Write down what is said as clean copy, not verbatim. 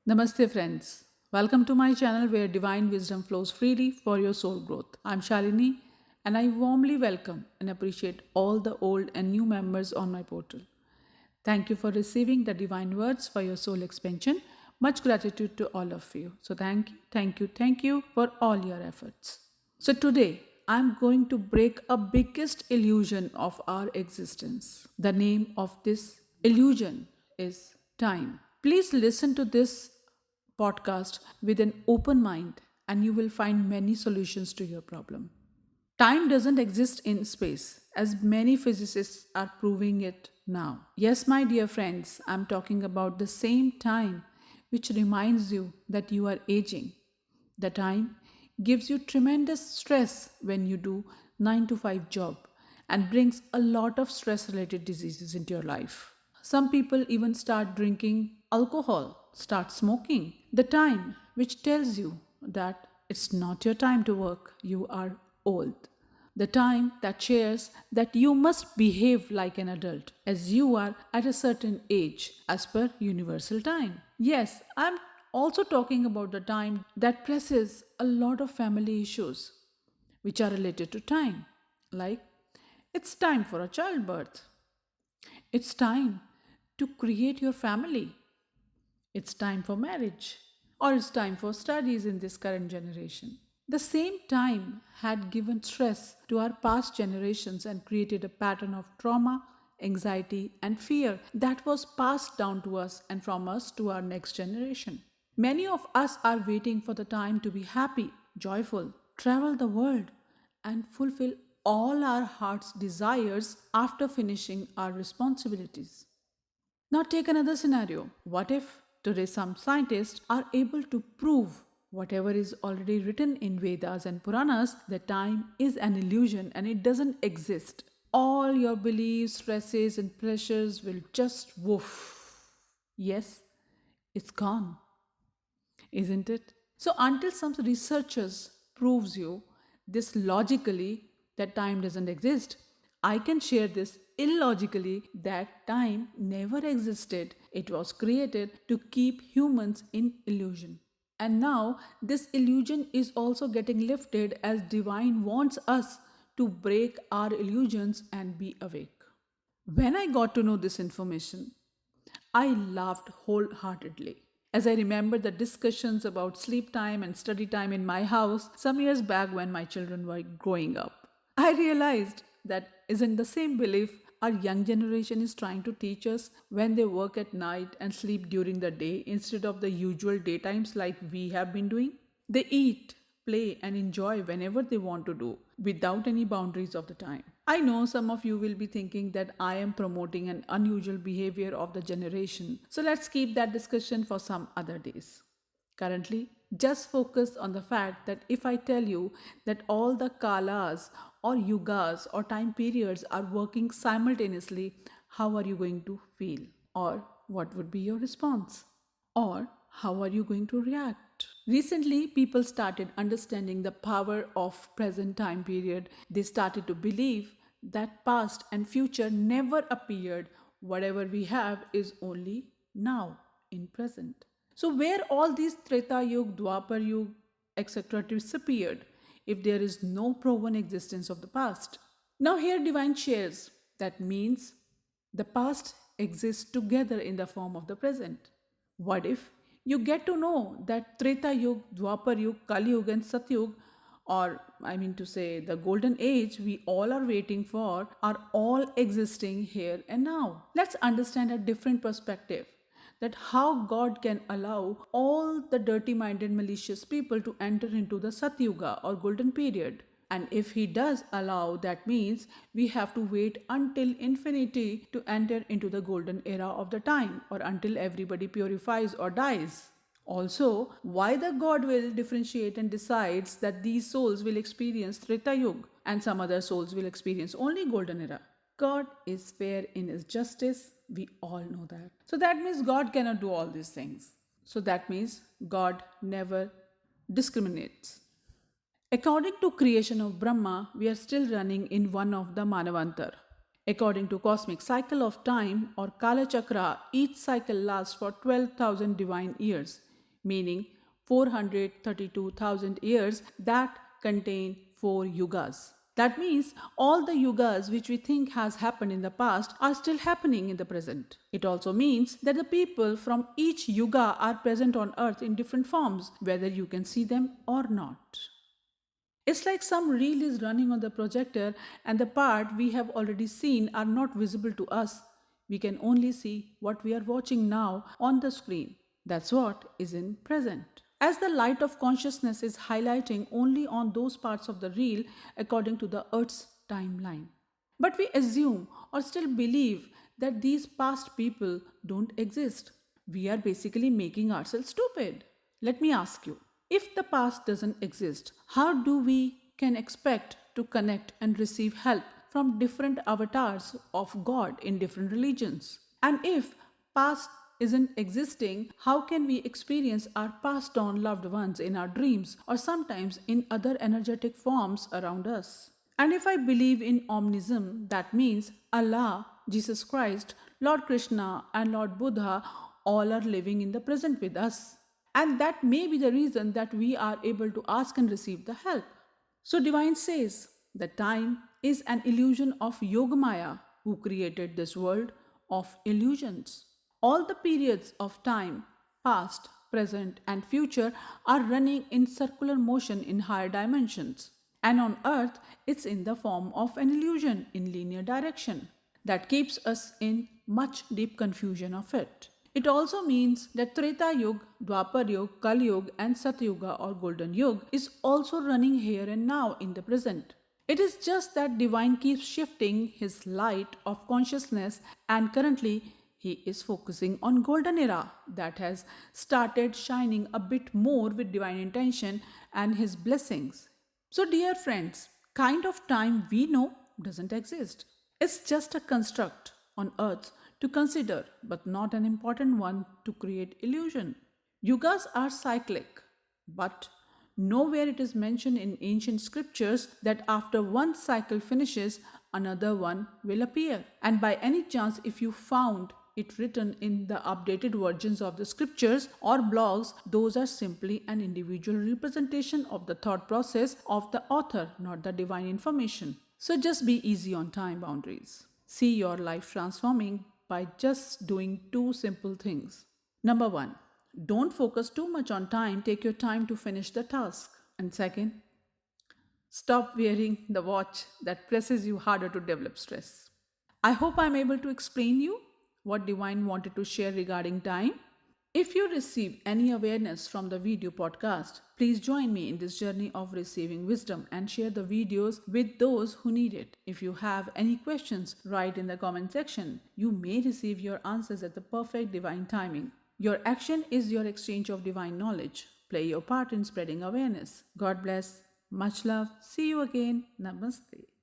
Namaste, friends. Welcome to my channel where divine wisdom flows freely for your soul growth. I'm Shalini and I warmly welcome and appreciate all the old and new members on my portal. Thank you for receiving the divine words for your soul expansion. Much gratitude to all of you. So, thank you for all your efforts. So, today I'm going to break a biggest illusion of our existence. The name of this illusion is time. Please listen to this podcast with an open mind and you will find many solutions to your problem. Time doesn't exist in space, as many physicists are proving it now. Yes, my dear friends, I'm talking about the same time which reminds you that you are aging. The time gives you tremendous stress when you do 9 to 5 job and brings a lot of stress related diseases into your life. Some people even start drinking alcohol, start smoking. The time which tells you that it's not your time to work, you are old. The time that shares that you must behave like an adult as you are at a certain age as per universal time. Yes, I'm also talking about the time that presses a lot of family issues which are related to time, like it's time for a childbirth, it's time to create your family, it's time for marriage, or it's time for studies in this current generation. The same time had given stress to our past generations and created a pattern of trauma, anxiety, and fear that was passed down to us and from us to our next generation. Many of us are waiting for the time to be happy, joyful, travel the world, and fulfill all our heart's desires after finishing our responsibilities. Now, take another scenario. What if today some scientists are able to prove whatever is already written in Vedas and Puranas that time is an illusion and it doesn't exist? All your beliefs, stresses, and pressures will just woof. Yes, it's gone, isn't it? So until some researchers proves you this logically that time doesn't exist, I can share this illogically that time never existed. It was created to keep humans in illusion. And now this illusion is also getting lifted as divine wants us to break our illusions and be awake. When I got to know this information, I laughed wholeheartedly. As I remember the discussions about sleep time and study time in my house some years back when my children were growing up, I realized that isn't the same belief our young generation is trying to teach us when they work at night and sleep during the day instead of the usual daytimes like we have been doing. They eat, play, and enjoy whenever they want to do without any boundaries of the time. I know some of you will be thinking that I am promoting an unusual behavior of the generation, so let's keep that discussion for some other days. Currently, just focus on the fact that if I tell you that all the kalas or yugas or time periods are working simultaneously, how are you going to feel? Or what would be your response? Or how are you going to react? Recently, people started understanding the power of present time period. They started to believe that past and future never appeared. Whatever we have is only now in present. So where all these Treta Yuga, Dwapar Yuga, etc. disappeared if there is no proven existence of the past? Now here divine shares that means the past exists together in the form of the present. What if you get to know that Treta Yuga, Dwapar Yuga, Kalyug, and Satyug, or I mean to say the golden age we all are waiting for, are all existing here and now? Let's understand a different perspective that how God can allow all the dirty minded, malicious people to enter into the Satyuga or golden period. And if he does allow, that means we have to wait until infinity to enter into the golden era of the time or until everybody purifies or dies. Also, why the God will differentiate and decides that these souls will experience Treta Yuga and some other souls will experience only golden era. God is fair in his justice. We all know that. So that means God cannot do all these things. So that means God never discriminates. According to creation of Brahma, we are still running in one of the Manavantar. According to cosmic cycle of time or Kaalchakra, each cycle lasts for 12,000 divine years. meaning 432,000 years that contain 4 yugas. That means all the yugas which we think has happened in the past are still happening in the present. It also means that the people from each yuga are present on earth in different forms, whether you can see them or not. It's like some reel is running on the projector and the part we have already seen are not visible to us. We can only see what we are watching now on the screen. That's what is in present. As the light of consciousness is highlighting only on those parts of the reel according to the Earth's timeline. But we assume or still believe that these past people don't exist. We are basically making ourselves stupid. Let me ask you, if the past doesn't exist, how do we can expect to connect and receive help from different avatars of God in different religions? And if past isn't existing, how can we experience our passed on loved ones in our dreams or sometimes in other energetic forms around us? And if I believe in omnism, that means Allah, Jesus Christ, Lord Krishna, and Lord Buddha all are living in the present with us. And that may be the reason that we are able to ask and receive the help. So, Divine says that time is an illusion of Yogamaya, who created this world of illusions. All the periods of time, past, present, and future, are running in circular motion in higher dimensions. And on earth, it's in the form of an illusion in linear direction that keeps us in much deep confusion of it. It also means that Treta Yuga, Dwapar Yuga, Kalyug, and Satyuga or Golden Yuga is also running here and now in the present. It is just that Divine keeps shifting his light of consciousness, and currently he is focusing on Golden Era that has started shining a bit more with Divine intention and his blessings. So, dear friends, kind of time we know doesn't exist. It's just a construct on earth to consider, but not an important one to create illusion. Yugas are cyclic, but nowhere it is mentioned in ancient scriptures that after one cycle finishes, another one will appear. And by any chance, if you found it written in the updated versions of the scriptures or blogs, those are simply an individual representation of the thought process of the author, not the divine information. So just be easy on time boundaries. See your life transforming by just doing two simple things. Number one, don't focus too much on time, take your time to finish the task. And second, stop wearing the watch that presses you harder to develop stress. I hope I'm able to explain you what Divine wanted to share regarding time. If you receive any awareness from the video podcast, please join me in this journey of receiving wisdom and share the videos with those who need it. If you have any questions, write in the comment section. You may receive your answers at the perfect divine timing. Your action is your exchange of divine knowledge. Play your part in spreading awareness. God bless. Much love. See you again. Namaste.